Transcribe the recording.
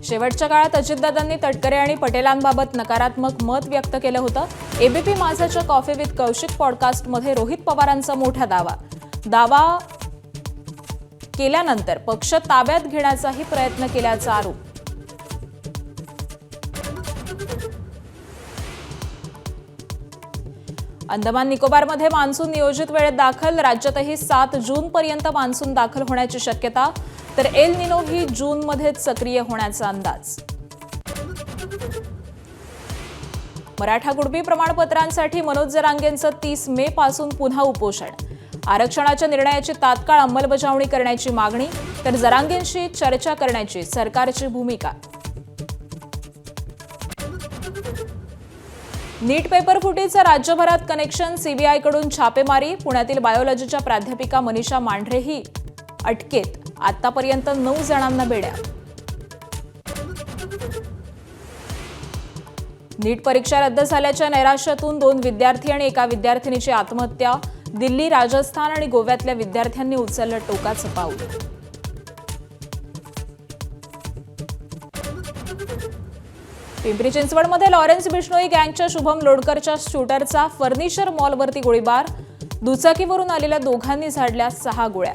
शेवटच्या काळात अजितदादांनी तटकरे आणि पटेलांबाबत नकारात्मक मत व्यक्त केलं होतं. एबीपी माझाच्या कॉफी विथ कौशिक पॉडकास्टमध्ये रोहित पवारांचा मोठा दावा केल्यानंतर पक्ष ताब्यात घेण्याचाही प्रयत्न केल्याचा आरोप. अंदमान निकोबारमध्ये मान्सून नियोजित वेळेत दाखल. राज्यातही 7 जूनपर्यंत मान्सून दाखल होण्याची शक्यता, तर एल निनो ही जूनमध्येच सक्रिय होण्याचा अंदाज. मराठा कुणबी प्रमाणपत्रांसाठी मनोज जरांगेंचं 30 मे पासून पुन्हा उपोषण. आरक्षणाच्या निर्णयाची तात्काळ अंमलबजावणी करण्याची मागणी, तर जरांगेंशी चर्चा करण्याची सरकारची भूमिका. नीट पेपर फुटीचं राज्यभरात कनेक्शन. सीबीआयकडून छापेमारी. पुण्यातील बायोलॉजीच्या प्राध्यापिका मनीषा मांढरेही अटकेत. आतापर्यंत 9 जणांना बेड्या. नीट परीक्षा रद्द झाल्याच्या नैराश्यातून 2 विद्यार्थी आणि एका विद्यार्थिनीची आत्महत्या. दिल्ली, राजस्थान आणि गोव्यातल्या विद्यार्थ्यांनी उचललं टोकाचं पाऊल. पिंपरी चिंचवडमध्ये लॉरेन्स बिश्नोई गँगच्या शुभम लोडकरच्या शूटरचा फर्निचर मॉलवरती गोळीबार. दुचाकीवरून आलेल्या दोघांनी झाडल्या 6 गोळ्या.